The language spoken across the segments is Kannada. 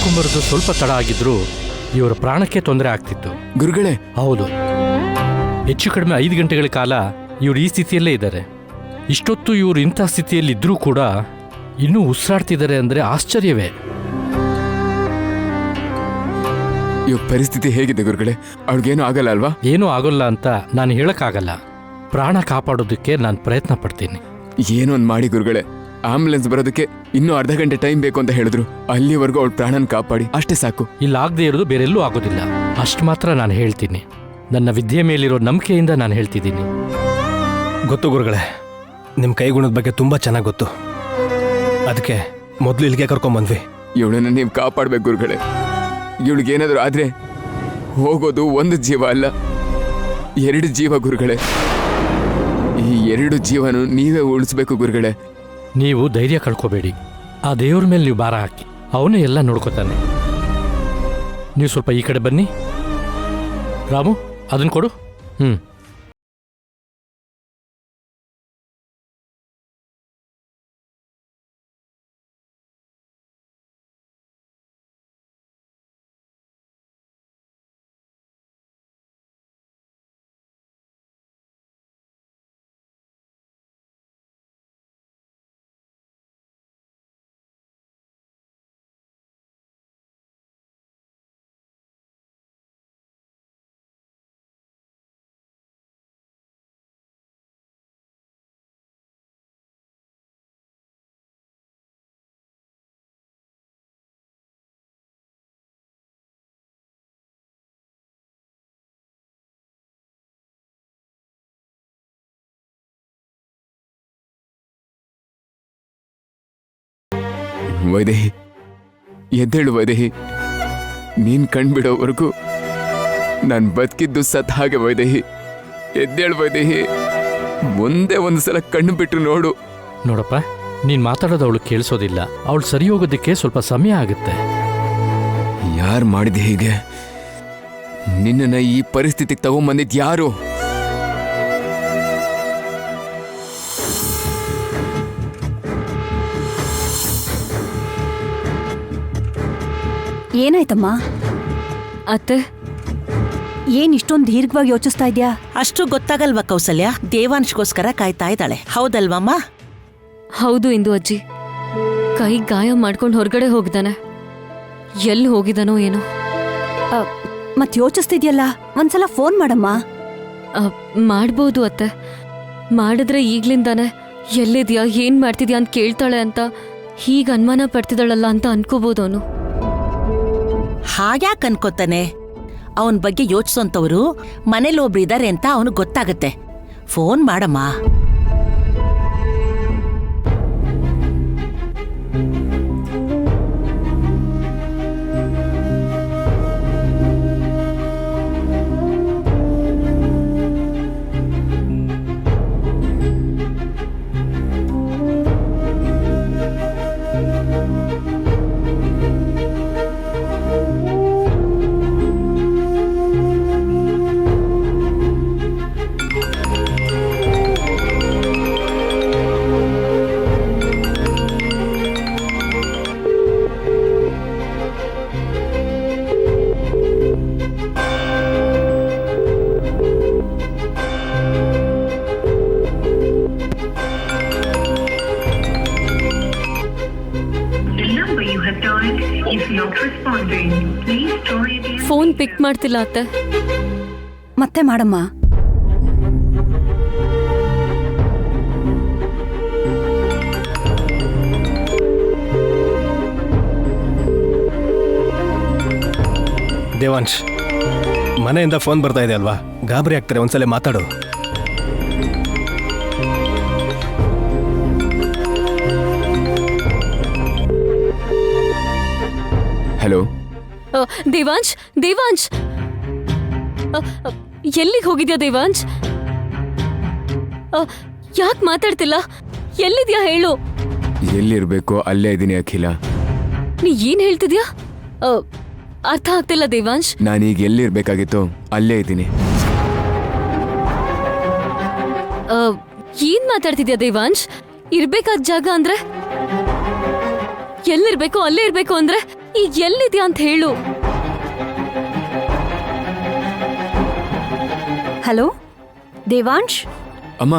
ಕರ್ಕೊಂಬರೋದು ಸ್ವಲ್ಪ ತಡ ಆಗಿದ್ರು ಇವರ ಪ್ರಾಣಕ್ಕೆ ತೊಂದರೆ ಆಗ್ತಿತ್ತು. ಗುರುಗಳೇ, ಹೌದು, ಹೆಚ್ಚು ಕಡಿಮೆ 5 ಗಂಟೆಗಳ ಕಾಲ ಇವರು ಈ ಸ್ಥಿತಿಯಲ್ಲೇ ಇದ್ದಾರೆ. ಇಷ್ಟೊತ್ತು ಇವರು ಇಂಥ ಸ್ಥಿತಿಯಲ್ಲಿದ್ದರೂ ಕೂಡ ಇನ್ನೂ ಉಸಿರಾಡ್ತಿದ್ದಾರೆ ಅಂದರೆ ಆಶ್ಚರ್ಯವೇ. ಇವ್ ಪರಿಸ್ಥಿತಿ ಹೇಗಿದೆ ಗುರುಗಳೇ? ಅವಳಿಗೇನು ಆಗಲ್ಲ ಅಲ್ವಾ? ಏನೂ ಆಗೋಲ್ಲ ಅಂತ ನಾನು ಹೇಳಕ್ಕಾಗಲ್ಲ. ಪ್ರಾಣ ಕಾಪಾಡೋದಕ್ಕೆ ನಾನು ಪ್ರಯತ್ನ ಪಡ್ತೀನಿ. ಏನೋ ಒಂದು ಮಾಡಿ ಗುರುಗಳೇ. ಆಂಬುಲೆನ್ಸ್ ಬರೋದಕ್ಕೆ ಇನ್ನೂ ಅರ್ಧ ಗಂಟೆ ಟೈಮ್ ಬೇಕು ಅಂತ ಹೇಳಿದ್ರು. ಅಲ್ಲಿವರೆಗೂ ಅವಳ ಪ್ರಾಣನ ಕಾಪಾಡಿ, ಅಷ್ಟೇ ಸಾಕು. ಇಲ್ಲಾಗದೇ ಇರೋದು ಬೇರೆಲ್ಲೂ ಆಗೋದಿಲ್ಲ. ಅಷ್ಟು ಮಾತ್ರ ನಾನು ಹೇಳ್ತೀನಿ. ನನ್ನ ವಿದ್ಯೆ ಮೇಲಿರೋ ನಂಬಿಕೆಯಿಂದ ನಾನು ಹೇಳ್ತಿದ್ದೀನಿ. ಗೊತ್ತು ಗುರುಗಳೇ, ನಿಮ್ಮ ಕೈಗುಣದ ಬಗ್ಗೆ ತುಂಬ ಚೆನ್ನಾಗಿ ಗೊತ್ತು. ಅದಕ್ಕೆ ಮೊದಲು ಇಲ್ಲಿಗೆ ಕರ್ಕೊಂಬಂದ್ವಿ. ಇವಳನ್ನ ನೀವು ಕಾಪಾಡ್ಬೇಕು ಗುರುಗಳೇ. ಇವಳಿಗೇನಾದ್ರೂ ಆದ್ರೆ ಹೋಗೋದು 1 ಜೀವ ಅಲ್ಲ, 2 ಜೀವ ಗುರುಗಳೇ. ಈ 2 ಜೀವನು ನೀವೇ ಉಳಿಸ್ಬೇಕು ಗುರುಗಳೇ. ನೀವು ಧೈರ್ಯ ಕಳ್ಕೋಬೇಡಿ. ಆ ದೇವ್ರ ಮೇಲೆ ನೀವು ಭಾರ ಹಾಕಿ, ಅವನೇ ಎಲ್ಲ ನೋಡ್ಕೋತಾನೆ. ನೀವು ಸ್ವಲ್ಪ ಈ ಕಡೆ ಬನ್ನಿ. ರಾಮು, ಅದನ್ನು ಕೊಡು. ವೈದೇಹಿ, ಎದ್ದೇಳು ವೈದೇಹಿ. ನೀನ್ ಕಣ್ಬಿಡೋವರೆಗೂ ನಾನು ಬದುಕಿದ್ದು ಸತ್ ಹಾಗೆ ವೈದೇಹಿ. ಎದ್ದೇಳು ವೈದೇಹಿ. ಒಂದೇ ಒಂದು ಸಲ ಕಣ್ಣು ಬಿಟ್ಟು ನೋಡು. ನೋಡಪ್ಪ, ನೀನು ಮಾತಾಡೋದು ಅವಳು ಕೇಳಿಸೋದಿಲ್ಲ. ಅವಳು ಸರಿ ಹೋಗೋದಕ್ಕೆ ಸ್ವಲ್ಪ ಸಮಯ ಆಗುತ್ತೆ. ಯಾರು ಮಾಡಿದೆ ಹೀಗೆ? ನಿನ್ನನ್ನ ಈ ಪರಿಸ್ಥಿತಿಗೆ ತಗೊಂಬಂದಿದ್ ಯಾರು? ಏನಾಯ್ತಮ್ಮ? ಅತ್ತೆ, ಏನ್ ಇಷ್ಟೊಂದು ದೀರ್ಘವಾಗಿ ಯೋಚಿಸ್ತಾ ಇದ್ಯಾ? ಅಷ್ಟು ಗೊತ್ತಾಗಲ್ವಾ ಕೌಸಲ್ಯ? ದೇವಾಂಶ್ಗೋಸ್ಕರ ಕಾಯ್ತಾ ಇದ್ದಾಳೆ, ಹೌದಲ್ವಮ್ಮ? ಹೌದು ಇಂದು ಅಜ್ಜಿ. ಕೈ ಗಾಯ ಮಾಡ್ಕೊಂಡು ಹೊರಗಡೆ ಹೋಗಿದ್ದಾನೆ. ಎಲ್ಲಿ ಹೋಗಿದಾನೋ ಏನೋ. ಮತ್ ಯೋಚಿಸ್ತಿದ್ಯಲ್ಲ, ಒಂದ್ಸಲ ಫೋನ್ ಮಾಡಮ್ಮ. ಮಾಡ್ಬೋದು ಅತ್ತೆ. ಮಾಡಿದ್ರೆ ಈಗ್ಲಿಂದಾನೆ ಎಲ್ಲಿದ್ಯಾ, ಏನ್ ಮಾಡ್ತಿದ್ಯಾ ಅಂತ ಕೇಳ್ತಾಳೆ ಅಂತ ಹೀಗ ಅನುಮಾನ ಪಡ್ತಿದ್ದಾಳಲ್ಲ ಅಂತ ಅನ್ಕೋಬೋದು ಅವನು. ಹಾಗ್ಯಾಕ್ ಅನ್ಕೋತಾನೆ? ಅವನ ಬಗ್ಗೆ ಯೋಚಿಸೋಂಥವ್ರು ಮನೇಲಿ ಒಬ್ರು ಇದಾರೆ ಅಂತ ಅವನು ಗೊತ್ತಾಗತ್ತೆ. ಫೋನ್ ಮಾಡಮ್ಮ. ಫೋನ್ ಪಿಕ್ ಮಾಡ್ತಿಲ್ಲ ಅತ್ತೆ. ಮತ್ತೆ ಮಾಡಮ್ಮ. ದೇವಾಂಶ್, ಮನೆಯಿಂದ ಫೋನ್ ಬರ್ತಾ ಇದೆ ಅಲ್ವಾ? ಗಾಬರಿ ಆಗ್ತಾರೆ, ಒಂದ್ಸಲ ಮಾತಾಡು. ಹಲೋ ದೇವಾಂಶ್, ದೇವಾಂಶ್, ಎಲ್ಲಿಗೆ ಹೋಗಿದ್ಯಾ ದೇವಾಂಶ್? ಯಾಕೆ ಮಾತಾಡ್ತಿಲ್ಲ? ಎಲ್ಲಿದ್ಯಾ ಹೇಳು. ಎಲ್ಲಿರ್ಬೇಕು ಅಲ್ಲೇ ಇದೀನಿ ಅಖಿಲ. ನೀ ಏನ್ ಹೇಳ್ತಿದ್ಯಾ? ಅರ್ಥ ಆಗ್ತಿಲ್ಲ ದೇವಾಂಶ್. ನಾನೀಗ ಎಲ್ಲಿರ್ಬೇಕಾಗಿತ್ತು ಅಲ್ಲೇ ಇದ್ದೀನಿ. ಏನ್ ಮಾತಾಡ್ತಿದ್ಯಾ ದೇವಾಂಶ್? ಇರ್ಬೇಕಾದ ಜಾಗ ಅಂದ್ರೆ ಎಲ್ಲಿರ್ಬೇಕು ಅಲ್ಲೇ ಇರ್ಬೇಕು ಅಂದ್ರೆ ಈಗ ಎಲ್ಲಿದ್ಯಾ ಅಂತ ಹೇಳು. ಹಲೋ ದೇವಾಂಶ್, ಅಮ್ಮ.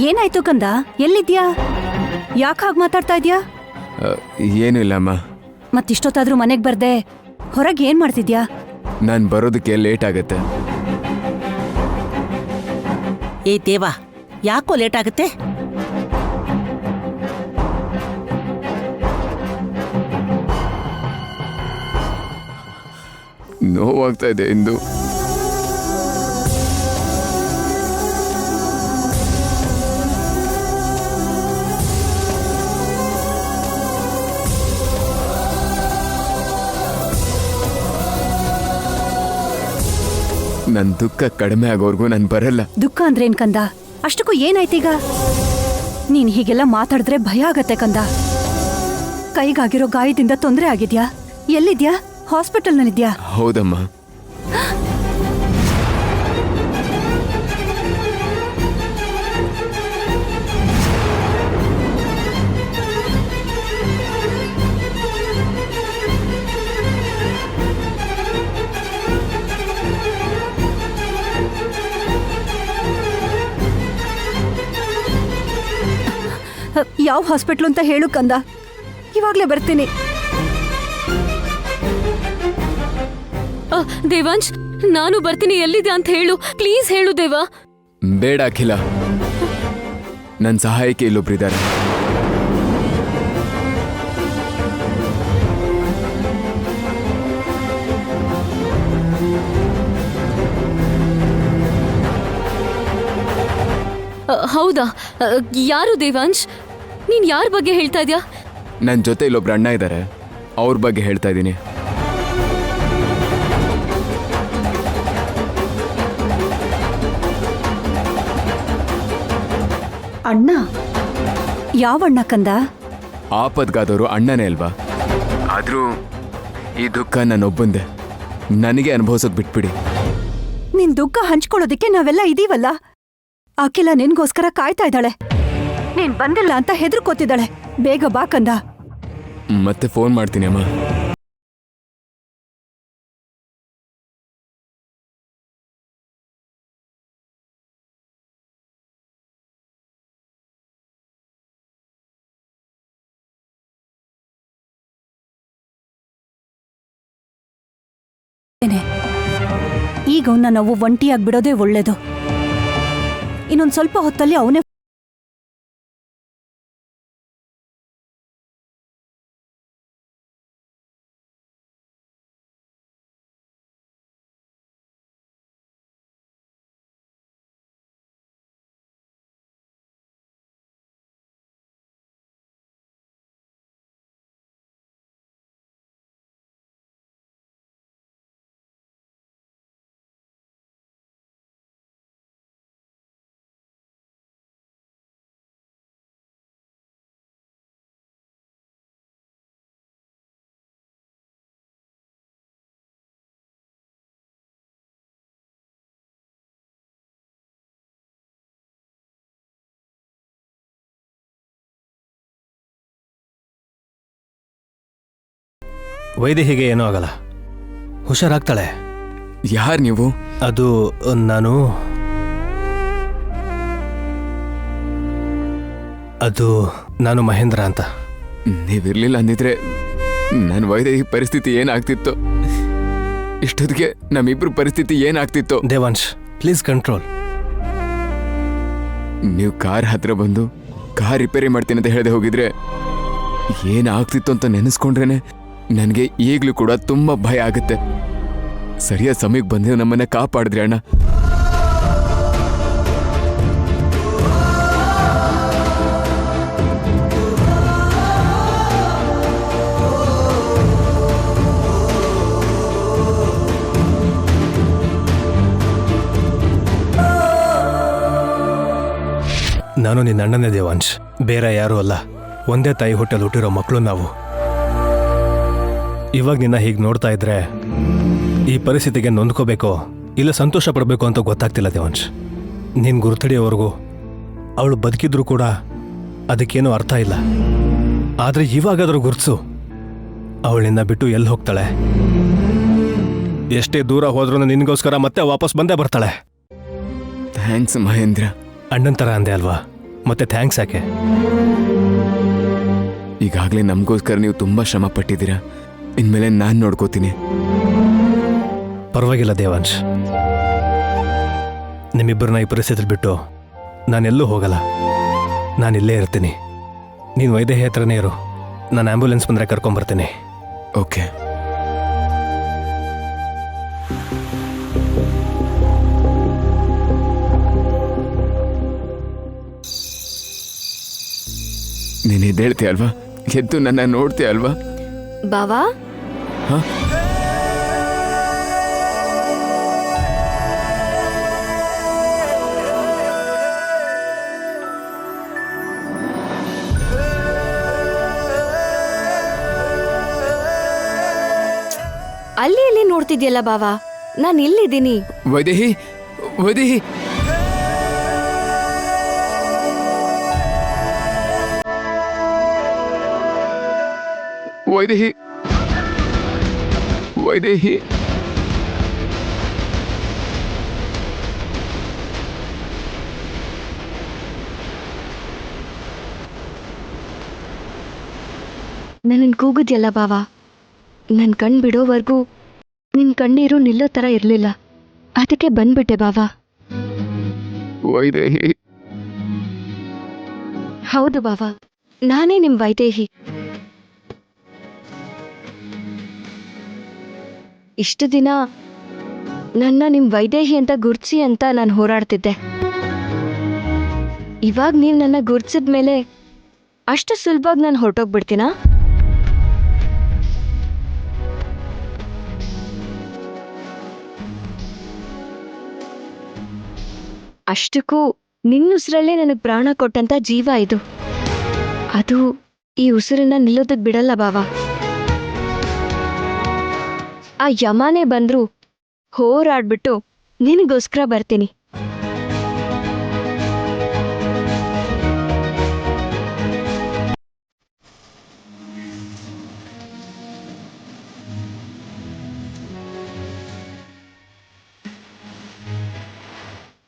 ಏನಾಯ್ತು ಕಂದ? ಎಲ್ಲಿದ್ಯಾ? ಯಾಕೆ ಹಾಗೆ ಮಾತಾಡ್ತಾ ಇದ್ಯಾ? ಏನೂ ಇಲ್ಲ ಅಮ್ಮ. ಮತ್ತಿಷ್ಟೊತ್ತಾದ್ರೂ ಮನೆಗೆ ಬರ್ದೆ ಹೊರಗೆ ಏನ್ ಮಾಡ್ತಿದ್ಯಾ? ನಾನು ಬರೋದಕ್ಕೆ ಲೇಟ್ ಆಗತ್ತೆ. ಏ ದೇವಾ, ಯಾಕೋ ಲೇಟ್ ಆಗುತ್ತೆ? ನೋವಾಗ್ತಾ ಇದೆ ಇಂದು. ನನ್ನ ದುಃಖ ಕಡಿಮೆ ಆಗೋರ್ಗೂ ನಾನು ಬರಲ್ಲ. ದುಃಖ ಅಂದ್ರೇನ್ ಕಂದ? ಅಷ್ಟಕ್ಕೂ ಏನಾಯ್ತೀಗ? ನೀನ್ ಹೀಗೆಲ್ಲ ಮಾತಾಡಿದ್ರೆ ಭಯ ಆಗತ್ತೆ ಕಂದ. ಕೈಗಾಗಿರೋ ಗಾಯದಿಂದ ತೊಂದರೆ ಆಗಿದ್ಯಾ? ಎಲ್ಲಿದ್ಯಾ? ಹಾಸ್ಪಿಟಲ್ನಲ್ಲಿದ್ಯಾ? ಹೌದಮ್ಮ. ಯಾವ ಹಾಸ್ಪಿಟ್ಲು ಅಂತ ಹೇಳು ಕಂದ, ಇವಾಗ್ಲೇ ಬರ್ತೀನಿ. ದೇವಾಂಶ್, ನಾನು ಬರ್ತೀನಿ. ಎಲ್ಲಿದೆ ಅಂತ ಹೇಳು, ಪ್ಲೀಸ್ ಹೇಳು ದೇವಾ. ಬೇಡ ಅಖಿಲ, ನನ್ನ ಸಹಾಯಕ್ಕೆ ಇಲ್ಲೊಬ್ರಿದ್ದಾರೆ. ಹೌದಾ? ಯಾರು ದೇವಾಂಶ್? ನೀನ್ ಯಾರ ಬಗ್ಗೆ ಹೇಳ್ತಾ ಇದ್ಯಾ? ನನ್ನ ಜೊತೆ ಇಲ್ಲೊಬ್ರು ಅಣ್ಣ ಇದ್ದಾರೆ, ಅವ್ರ ಬಗ್ಗೆ ಹೇಳ್ತಾ ಇದ್ದೀನಿ. ಅಣ್ಣ? ಯಾವ ಅಣ್ಣ ಕಂದ? ಆಪದ್ಗಾದವರು ಅಣ್ಣನೇ ಅಲ್ವಾ? ಆದ್ರೂ ಈ ದುಃಖ ನನ್ನೊಬ್ಬಂದೆ, ನನಗೆ ಅನುಭವಿಸೋಕ್ ಬಿಟ್ಬಿಡಿ. ನಿನ್ ದುಃಖ ಹಂಚ್ಕೊಳ್ಳೋದಿಕ್ಕೆ ನಾವೆಲ್ಲ ಇದೀವಲ್ಲ. ಅಖಿಲ ನಿನ್ಗೋಸ್ಕರ ಕಾಯ್ತಾ ಇದ್ದಾಳೆ. ನೀನ್ ಬಂದಿಲ್ಲ ಅಂತ ಹೆದರ್ಕೋತಿದ್ದಾಳೆ. ಬೇಗ ಬಾ ಕಂದ. ಮತ್ತೆ ಫೋನ್ ಮಾಡ್ತೀನಿ ಅಮ್ಮ. ಈಗ ಅವನ್ನ ನಾವು ಒಂಟಿಯಾಗಿ ಬಿಡೋದೇ ಒಳ್ಳೇದು. ಇನ್ನೊಂದ್ ಸ್ವಲ್ಪ ಹೊತ್ತಲ್ಲಿ ಅವನೇ ವೈದೇಹಿಗೆ ಏನೂ ಆಗಲ್ಲ, ಹುಷಾರಾಗ್ತಾಳೆ. ಯಾರು ನೀವು? ಅದು ನಾನು ಮಹೇಂದ್ರ ಅಂತ. ನೀವಿರ್ಲಿಲ್ಲ ಅಂದಿದ್ರೆ ನನ್ನ ವೈದೇಹಿ ಪರಿಸ್ಥಿತಿ ಏನಾಗ್ತಿತ್ತು? ಇಷ್ಟೊತ್ತಿಗೆ ನಮ್ಮಿಬ್ರು ಪರಿಸ್ಥಿತಿ ಏನಾಗ್ತಿತ್ತು? Devansh, please control. ನೀವು ಕಾರ್ ಹತ್ರ ಬಂದು ಕಾರ್ ರಿಪೇರಿ ಮಾಡ್ತೀನಿ ಅಂತ ಹೇಳದೆ ಹೋಗಿದ್ರೆ ಏನಾಗ್ತಿತ್ತು ಅಂತ ನೆನೆಸ್ಕೊಂಡ್ರೇನೆ ನನಗೆ ಈಗಲೂ ಕೂಡ ತುಂಬಾ ಭಯ ಆಗುತ್ತೆ. ಸರಿಯಾದ ಸಮಯಕ್ಕೆ ಬಂದು ನಮ್ಮನ್ನ ಕಾಪಾಡಿದ್ರಿ ಅಣ್ಣ. ನಾನು ನಿನ್ನ ಅಣ್ಣನೇ ದೇವಾಂಶ್, ಬೇರೆ ಯಾರೂ ಅಲ್ಲ. ಒಂದೇ ತಾಯಿ ಹೊಟ್ಟೆಲ್ ಹುಟ್ಟಿರೋ ಮಕ್ಕಳು ನಾವು. ಇವಾಗ ನಿನ್ನ ಹೀಗೆ ನೋಡ್ತಾ ಇದ್ರೆ ಈ ಪರಿಸ್ಥಿತಿಗೆ ನೊಂದ್ಕೋಬೇಕೋ ಇಲ್ಲ ಸಂತೋಷ ಪಡಬೇಕು ಅಂತ ಗೊತ್ತಾಗ್ತಿಲ್ಲ ದೇವಾಂಶ್. ನಿನ್ನ ಗುರುತಡಿಯೋವರೆಗೂ ಅವಳು ಬದುಕಿದ್ರು ಕೂಡ ಅದಕ್ಕೇನೂ ಅರ್ಥ ಇಲ್ಲ. ಆದರೆ ಇವಾಗಾದರೂ ಗುರುತಿಸು, ಅವಳಿಂದ ಬಿಟ್ಟು ಎಲ್ಲಿ ಹೋಗ್ತಾಳೆ? ಎಷ್ಟೇ ದೂರ ಹೋದ್ರೂ ನಿನಗೋಸ್ಕರ ಮತ್ತೆ ವಾಪಸ್ ಬಂದೇ ಬರ್ತಾಳೆ. ಥ್ಯಾಂಕ್ಸ್ ಮಹೇಂದ್ರ. ಅಣ್ಣನ ಥರ ಅಂದೆ ಅಲ್ವಾ, ಮತ್ತೆ ಥ್ಯಾಂಕ್ಸ್ ಯಾಕೆ? ಈಗಾಗಲೇ ನಮಗೋಸ್ಕರ ನೀವು ತುಂಬ ಶ್ರಮ ಪಟ್ಟಿದ್ದೀರಾ. ಇನ್ಮೇಲೆ ನಾನು ನೋಡ್ಕೋತೀನಿ. ಪರವಾಗಿಲ್ಲ ದೇವಾಂಶ್, ನಿಮ್ಮಿಬ್ಬರನ್ನ ಈ ಪರಿಸ್ಥಿತಿ ಬಿಟ್ಟು ನಾನೆಲ್ಲೂ ಹೋಗಲ್ಲ. ನಾನಿಲ್ಲೇ ಇರ್ತೀನಿ. ನೀನು ವೈದೇಹಿ ಹತ್ರನೇ ಇರು. ನಾನು ಆ್ಯಂಬುಲೆನ್ಸ್ ಬಂದರೆ ಕರ್ಕೊಂಬರ್ತೀನಿ. ಓಕೆ. ನೀನು ಎದ್ದೇಳ್ತೀಯ ಅಲ್ವಾ? ಎದ್ದು ನನ್ನ ನೋಡ್ತೀಯ ಅಲ್ವಾ? ಬಾವಾ, ಹ? ಅಲ್ಲಿ ಎಲ್ಲಿ ನೋಡ್ತಿದ್ಯಲ್ಲ ಬಾವಾ, ನಾನು ಇಲ್ಲಿದ್ದೀನಿ. ವೈದೇಹಿ, ವೈದೇಹಿ, ವೈದೇಹಿ, ವೈದೇಹಿ. ನನ್ನನ್ನು ಕೂಗಿದ್ಯಲ್ಲ ಬಾವಾ, ನನ್ನ ಕಣ್ಣು ಬಿಡೋವರೆಗೂ ನಿನ್ನ ಕಣ್ಣೀರು ನಿಲ್ಲೋ ಥರ ಇರಲಿಲ್ಲ. ಅದಕ್ಕೆ ಬಂದ್ಬಿಟ್ಟೆ ಬಾವಾ. ವೈದೇಹಿ, ಹೌದು ಬಾವಾ, ನಾನೇ ನಿಮ್ಮ ವೈದೇಹಿ. ಇಷ್ಟು ದಿನ ನನ್ನ ನಿಮ್ಮ ವೈದೇಹಿ ಅಂತ ಗುರ್ತಿಸಿ ಅಂತ ನಾನು ಹೋರಾಡ್ತಿದ್ದೆ. ಇವಾಗ ನೀವು ನನ್ನ ಗುರ್ತಿಸಿದ ಮೇಲೆ ಅಷ್ಟು ಸುಲಭವಾಗಿ ನಾನು ಹೊರಟೋಗ್ಬಿಡ್ತೀನಾ? ಅಷ್ಟಕ್ಕೂ ನಿನ್ನ ಉಸಿರಲ್ಲೇ ನನಗೆ ಪ್ರಾಣ ಕೊಟ್ಟಂತ ಜೀವ ಇದು. ಅದು ಈ ಉಸಿರನ್ನ ನಿಲ್ಲೋದಕ್ಕೆ ಬಿಡಲ್ಲ ಬಾವಾ. ಆ ಯಮಾನೇ ಬಂದ್ರು ಹೋರಾಡ್ಬಿಟ್ಟು ನಿನಗೋಸ್ಕರ ಬರ್ತೀನಿ.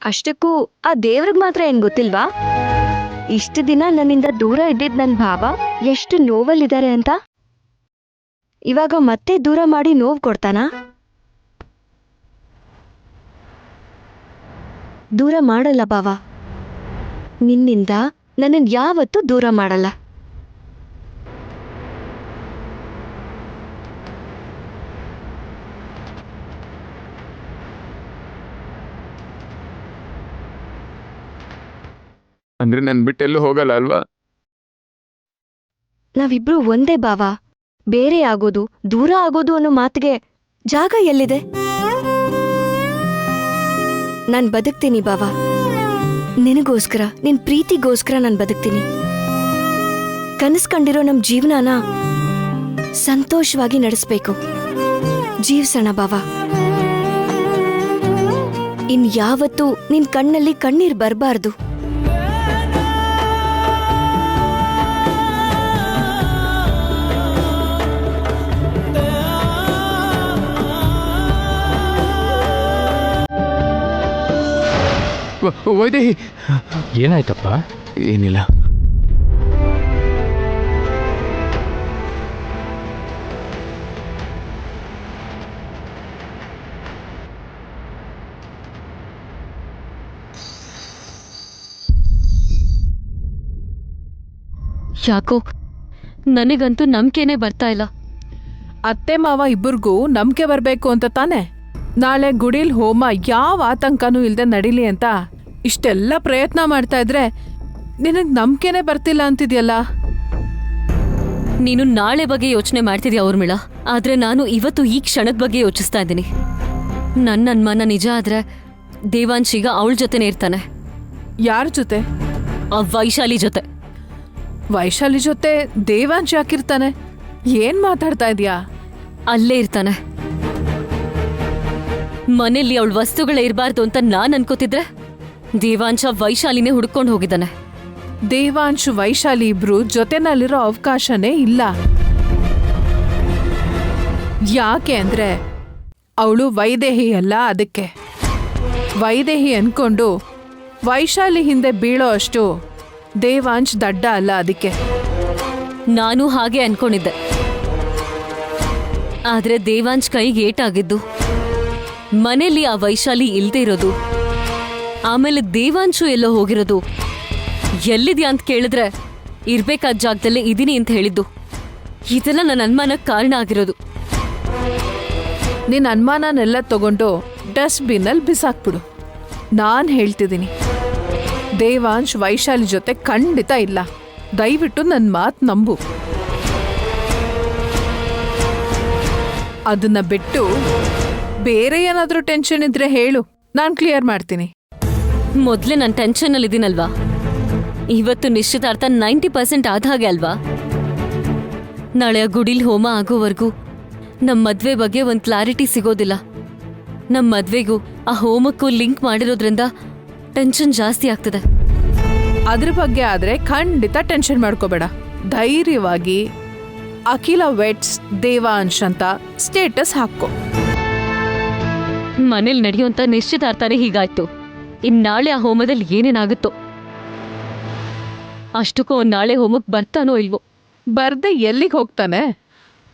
ಅಷ್ಟಕ್ಕೂ ಆ ದೇವ್ರಿಗೆ ಮಾತ್ರ ಏನ್ ಗೊತ್ತಿಲ್ವಾ, ಇಷ್ಟು ದಿನ ನನ್ನಿಂದ ದೂರ ಇದ್ದಿದ್ ನನ್ನ ಭಾವ ಎಷ್ಟು ನೋವಲ್ಲಿದ್ದಾರೆ ಅಂತ. ಇವಾಗ ಮತ್ತೆ ದೂರ ಮಾಡಿ ನೋವು ಕೊಡ್ತಾನಾ? ದೂರ ಮಾಡಲ್ಲ ಭಾವ, ನಿನ್ನಿಂದ ನನ್ನನ್ನು ಯಾವತ್ತೂ ದೂರ ಮಾಡಲ್ಲ. ಅಂದ್ರೆ ನನ್ ಬಿಟ್ಟೆಲ್ಲೂ ಹೋಗಲ್ಲ ಅಲ್ವಾ? ನಾವಿಬ್ರು ಒಂದೇ ಭಾವ. ಬೇರೆ ಆಗೋದು, ದೂರ ಆಗೋದು ಅನ್ನೋ ಮಾತಿಗೆ ಜಾಗ ಎಲ್ಲಿದೆ? ನಾನ್ ಬದುಕ್ತೀನಿ ಭಾವ. ನಿನಗೋಸ್ಕರ, ನಿನ್ ಪ್ರೀತಿಗೋಸ್ಕರ ನಾನು ಬದುಕ್ತೀನಿ. ಕನಸ್ಕಂಡಿರೋ ನಮ್ ಜೀವನನ ಸಂತೋಷವಾಗಿ ನಡೆಸ್ಬೇಕು. ಜೀವ್ಸೋಣ ಭಾವ. ಇನ್ ಯಾವತ್ತೂ ನಿನ್ ಕಣ್ಣಲ್ಲಿ ಕಣ್ಣೀರ್ ಬರಬಾರ್ದು. ವೈದೇಹಿ, ಏನಾಯ್ತಪ್ಪ? ಏನಿಲ್ಲ. ಯಾಕೋ ನನಗಂತೂ ನಂಬಿಕೆನೇ ಬರ್ತಾ ಇಲ್ಲ. ಅತ್ತೆ ಮಾವ ಇಬ್ಬರಿಗೂ ನಂಬಿಕೆ ಬರಬೇಕು ಅಂತ ತಾನೆ ನಾಳೆ ಗುಡಿಲ್ ಹೋಮ ಯಾವ ಆತಂಕನೂ ಇಲ್ಲದೆ ನಡೀಲಿ ಅಂತ ಇಷ್ಟೆಲ್ಲ ಪ್ರಯತ್ನ ಮಾಡ್ತಾ ಇದ್ರೆ ನಿನಗೆ ನಂಬಿಕೆನೇ ಬರ್ತಿಲ್ಲ ಅಂತಿದ್ಯಲ್ಲ. ನೀನು ನಾಳೆ ಬಗ್ಗೆ ಯೋಚನೆ ಮಾಡ್ತಿದ್ಯಾ ಊರ್ಮಿಳ, ಆದ್ರೆ ನಾನು ಇವತ್ತು ಈ ಕ್ಷಣದ ಬಗ್ಗೆ ಯೋಚಿಸ್ತಾ ಇದ್ದೀನಿ. ನನ್ನ ಅನುಮಾನ ನಿಜ ಆದ್ರೆ ದೇವಾಂಶ್ ಈಗ ಅವಳ ಜೊತೆನೇ ಇರ್ತಾನೆ. ಯಾರ ಜೊತೆ? ಆ ವೈಶಾಲಿ ಜೊತೆ. ವೈಶಾಲಿ ಜೊತೆ ದೇವಾಂಶ್ ಯಾಕಿರ್ತಾನೆ? ಏನ್ ಮಾತಾಡ್ತಾ ಇದೀಯಾ? ಅಲ್ಲೇ ಇರ್ತಾನೆ. ಮನೆಯಲ್ಲಿ ಅವಳ ವಸ್ತುಗಳೇ ಇರಬಾರ್ದು ಅಂತ ನಾನ್ ಅನ್ಕೋತಿದ್ರೆ ದೇವಾಂಶ ವೈಶಾಲಿನೇ ಹುಡ್ಕೊಂಡು ಹೋಗಿದ್ದಾನೆ. ದೇವಾಂಶ್ ವೈಶಾಲಿ ಇಬ್ರು ಜೊತೆನಲ್ಲಿರೋ ಅವಕಾಶನೇ ಇಲ್ಲ. ಯಾಕೆ ಅಂದ್ರೆ ಅವಳು ವೈದೇಹಿ ಅಲ್ಲ, ಅದಕ್ಕೆ. ವೈದೇಹಿ ಅನ್ಕೊಂಡು ವೈಶಾಲಿ ಹಿಂದೆ ಬೀಳೋ ಅಷ್ಟು ದೇವಾಂಶ್ ದಡ್ಡ ಅಲ್ಲ, ಅದಕ್ಕೆ. ನಾನು ಹಾಗೆ ಅನ್ಕೊಂಡಿದ್ದೆ. ಆದ್ರೆ ದೇವಾಂಶ್ ಕೈಗೆ ಏಟಾಗಿದ್ದು, ಮನೇಲಿ ಆ ವೈಶಾಲಿ ಇಲ್ದೇ ಇರೋದು, ಆಮೇಲೆ ದೇವಾಂಶು ಎಲ್ಲೋ ಹೋಗಿರೋದು. ಎಲ್ಲಿದ್ಯಾ ಅಂತ ಕೇಳಿದ್ರೆ ಇರ್ಬೇಕಾದ ಜಾಗದಲ್ಲೇ ಇದೀನಿ ಅಂತ ಹೇಳಿದ್ದು. ಇದೆಲ್ಲ ನನ್ನ ಅನುಮಾನಕ್ಕೆ ಕಾರಣ ಆಗಿರೋದು. ನಿನ್ನ ಅನುಮಾನನೆಲ್ಲ ತಗೊಂಡು ಡಸ್ಟ್ಬಿನ್ನಲ್ಲಿ ಬಿಸಾಕ್ಬಿಡು. ನಾನು ಹೇಳ್ತಿದ್ದೀನಿ, ದೇವಾಂಶ್ ವೈಶಾಲಿ ಜೊತೆ ಖಂಡಿತ ಇಲ್ಲ. ದಯವಿಟ್ಟು ನನ್ನ ಮಾತು ನಂಬು. ಅದನ್ನ ಬಿಟ್ಟು ಬೇರೆ ಏನಾದರೂ ಟೆನ್ಷನ್ ಇದ್ರೆ ಹೇಳು, ನಾನು ಕ್ಲಿಯರ್ ಮಾಡ್ತೀನಿ. ಮೊದಲೇ ನಾನು ಟೆನ್ಷನಲ್ಲಿ ಇದ್ದೀನಲ್ವಾ? ಇವತ್ತು ನಿಶ್ಚಿತಾರ್ಥ 90% ಆದ ಹಾಗೆ ಅಲ್ವಾ? ನಾಳೆ ಆ ಗುಡಿಲ್ ಹೋಮ ಆಗೋವರೆಗೂ ನಮ್ಮ ಮದ್ವೆ ಬಗ್ಗೆ ಒಂದು ಕ್ಲಾರಿಟಿ ಸಿಗೋದಿಲ್ಲ. ನಮ್ಮ ಮದ್ವೆಗೂ ಆ ಹೋಮಕ್ಕೂ ಲಿಂಕ್ ಮಾಡಿರೋದ್ರಿಂದ ಟೆನ್ಷನ್ ಜಾಸ್ತಿ ಆಗ್ತದೆ. ಅದ್ರ ಬಗ್ಗೆ ಆದ್ರೆ ಖಂಡಿತ ಟೆನ್ಷನ್ ಮಾಡ್ಕೋಬೇಡ. ಧೈರ್ಯವಾಗಿ ಅಖಿಲ ವೆಟ್ಸ್ ದೇವಾಂಶ್ ಅಂತ ಸ್ಟೇಟಸ್ ಹಾಕೋ. ಮನೇಲಿ ನಡೆಯುವಂತ ನಿಶ್ಚಿತಾರ್ಥನೇ ಹೀಗಾಯ್ತು. ಇನ್ನಾಳೆ ಆ ಹೋಮದಲ್ಲಿ ಏನೇನಾಗುತ್ತೋ. ಅಷ್ಟಕ್ಕೂ ಅವ್ನು ನಾಳೆ ಹೋಮಕ್ಕೆ ಬರ್ತಾನೋ ಇಲ್ವೋ? ಬರ್ದೆ ಎಲ್ಲಿಗೆ ಹೋಗ್ತಾನೆ?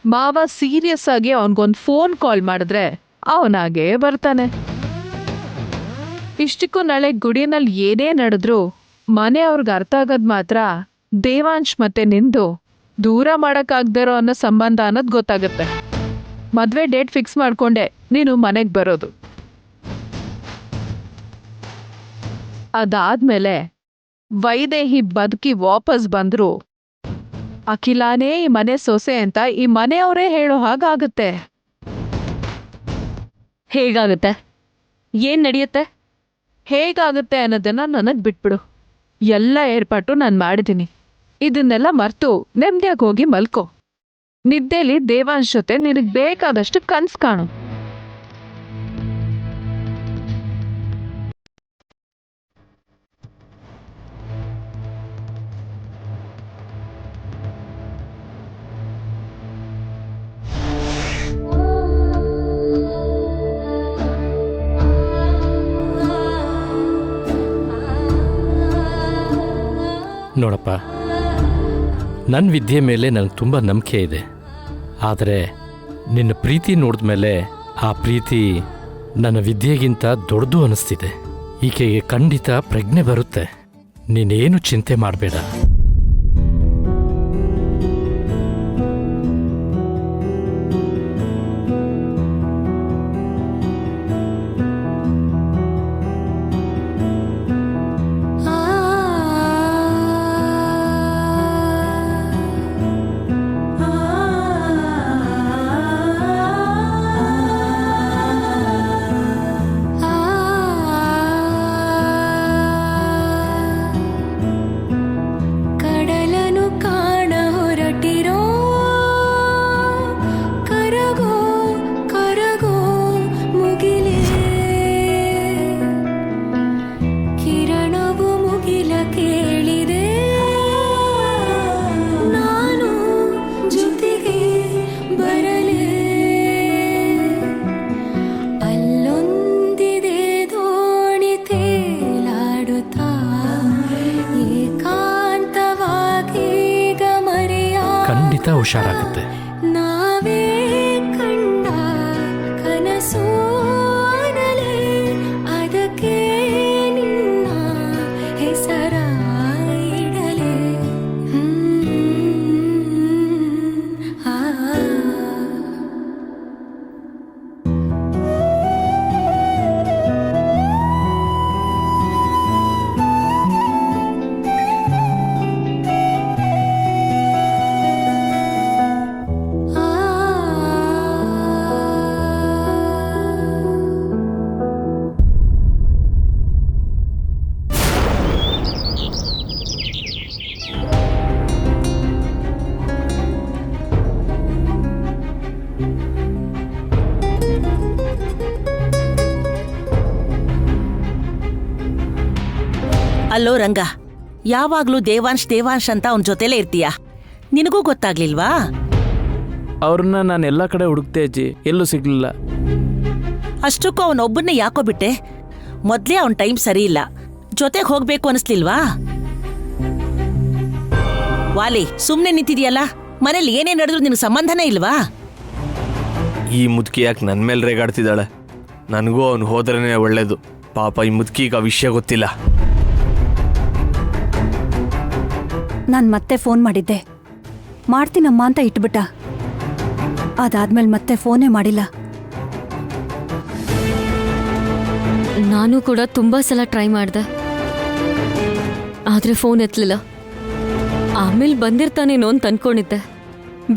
ಮಾವ ಸೀರಿಯಸ್ ಆಗಿ ಅವನಿಗೊಂದು ಫೋನ್ ಕಾಲ್ ಮಾಡಿದ್ರೆ ಅವನಾಗೆ ಬರ್ತಾನೆ. ಇಷ್ಟಕ್ಕೂ ನಾಳೆ ಗುಡಿನಲ್ಲಿ ಏನೇ ನಡೆದ್ರು ಮನೆಯವ್ರಿಗೆ ಅರ್ಥ ಆಗೋದು ಮಾತ್ರ ದೇವಾಂಶ್ ಮತ್ತೆ ನಿಂದು ದೂರ ಮಾಡೋಕ್ಕಾಗ್ದಿರೋ ಅನ್ನೋ ಸಂಬಂಧ ಅನ್ನೋದು ಗೊತ್ತಾಗುತ್ತೆ. ಮದುವೆ ಡೇಟ್ ಫಿಕ್ಸ್ ಮಾಡ್ಕೊಂಡೆ ನೀನು ಮನೆಗೆ ಬರೋದು. ಅದಾದ್ಮೇಲೆ ವೈದೇಹಿ ಬದುಕಿ ವಾಪಸ್ ಬಂದ್ರು ಅಖಿಲಾನೇ ಈ ಮನೆ ಸೊಸೆ ಅಂತ ಈ ಮನೆಯವರೇ ಹೇಳೋ ಹಾಗಾಗುತ್ತೆ. ಹೇಗಾಗುತ್ತೆ? ಏನ್ ನಡೆಯುತ್ತೆ? ಹೇಗಾಗುತ್ತೆ ಅನ್ನೋದನ್ನ ನನಗೆ ಬಿಟ್ಬಿಡು. ಎಲ್ಲ ಏರ್ಪಾಟು ನಾನು ಮಾಡಿದ್ದೀನಿ. ಇದನ್ನೆಲ್ಲ ಮರ್ತು ನೆಮ್ಮದಿಯಾಗಿ ಹೋಗಿ ಮಲ್ಕೋ. ನಿದ್ದೆಲಿ ದೇವಾಂಶ್ ಜೊತೆ ನಿನಗೆ ಬೇಕಾದಷ್ಟು ಕನ್ಸು ಕಾಣು. ನೋಡಪ್ಪ, ನನ್ನ ವಿದ್ಯೆ ಮೇಲೆ ನನಗೆ ತುಂಬ ನಂಬಿಕೆ ಇದೆ. ಆದರೆ ನಿನ್ನ ಪ್ರೀತಿ ನೋಡಿದ್ಮೇಲೆ ಆ ಪ್ರೀತಿ ನನ್ನ ವಿದ್ಯೆಗಿಂತ ದೊಡ್ಡದು ಅನ್ನಿಸ್ತಿದೆ. ಈಕೆಗೆ ಖಂಡಿತ ಪ್ರಜ್ಞೆ ಬರುತ್ತೆ. ನೀನೇನು ಚಿಂತೆ ಮಾಡಬೇಡ. ಹುಷಾರಾಗುತ್ತೆ. ನಾವೇ ಕಂಡ ಕನಸು ಆಗಲೇ ಅದಕ್ಕೆ ನಿನ್ನ ಹೆಸರ ಇಡಲೇ. ಅಲ್ಲೋ ರಂಗ, ಯಾವಾಗ್ಲೂ ದೇವಾಂಶ್ ದೇವಾಂಶ್ ಅಂತ ಅವನ ಜೊತೆಲೇ ಇರ್ತೀಯ. ನಿನಗೂ ಗೊತ್ತಾಗ್ಲಿಲ್ವಾ? ಅವ್ರನ್ನ ನಾನು ಎಲ್ಲ ಕಡೆ ಹುಡುಕ್ತೆ ಅಜ್ಜಿ, ಎಲ್ಲೂ ಸಿಗ್ಲಿಲ್ಲ. ಅಷ್ಟಕ್ಕೂ ಅವನೊಬ್ಬನ್ನೇ ಯಾಕೋ ಬಿಟ್ಟೆ? ಮೊದ್ಲೇ ಅವನ್ ಟೈಮ್ ಸರಿ ಇಲ್ಲ, ಜೊತೆಗೆ ಹೋಗ್ಬೇಕು ಅನಿಸ್ಲಿಲ್ವಾ? ವಾಲಿ, ಸುಮ್ನೆ ನಿಂತಿದ್ಯಲ್ಲ, ಮನೇಲಿ ಏನೇ ನಡೆದ್ರು ನಿನಗೆ ಸಂಬಂಧನೇ ಇಲ್ವಾ? ಈ ಮುದುಕಿ ಯಾಕೆ ನನ್ನ ಮೇಲೆ ರೇಗಾಡ್ತಿದ್ದಾಳೆ? ನನಗೂ ಅವನು ಹೋದ್ರೇ ಒಳ್ಳೇದು. ಪಾಪ ಈ ಮುದುಕಿಗೆ ಆ ವಿಷಯ ಗೊತ್ತಿಲ್ಲ. ನಾನು ಮತ್ತೆ ಫೋನ್ ಮಾಡಿದ್ದೆ, ಮಾಡ್ತೀನಮ್ಮ ಅಂತ ಇಟ್ಬಿಟ್ಟ. ಅದಾದ್ಮೇಲೆ ಮತ್ತೆ ಫೋನೇ ಮಾಡಿಲ್ಲ. ನಾನು ಕೂಡ ತುಂಬಾ ಸಲ ಟ್ರೈ ಮಾಡಿದೆ, ಆದ್ರೆ ಫೋನ್ ಎತ್ತಲಿಲ್ಲ. ಆಮೇಲೆ ಬಂದಿರ್ತಾನೇನೋ ಅಂತ ಅನ್ಕೊಂಡಿದ್ದೆ.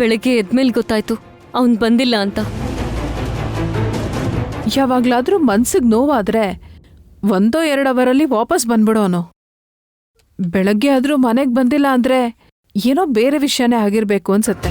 ಬೆಳಗ್ಗೆ ಎದ್ಮೇಲೆ ಗೊತ್ತಾಯ್ತು ಅವನ್ ಬಂದಿಲ್ಲ ಅಂತ. ಯಾವಾಗ್ಲಾದ್ರೂ ಮನ್ಸಿಗೆ ನೋವಾದ್ರೆ 1-2 ಅವರಲ್ಲಿ ವಾಪಸ್ ಬಂದ್ಬಿಡೋನು. ಬೆಳಗ್ಗೆ ಆದ್ರೂ ಮನೆಗೆ ಬಂದಿಲ್ಲ ಅಂದ್ರೆ ಏನೋ ಬೇರೆ ವಿಷಯನೇ ಆಗಿರ್ಬೇಕು ಅನ್ಸತ್ತೆ.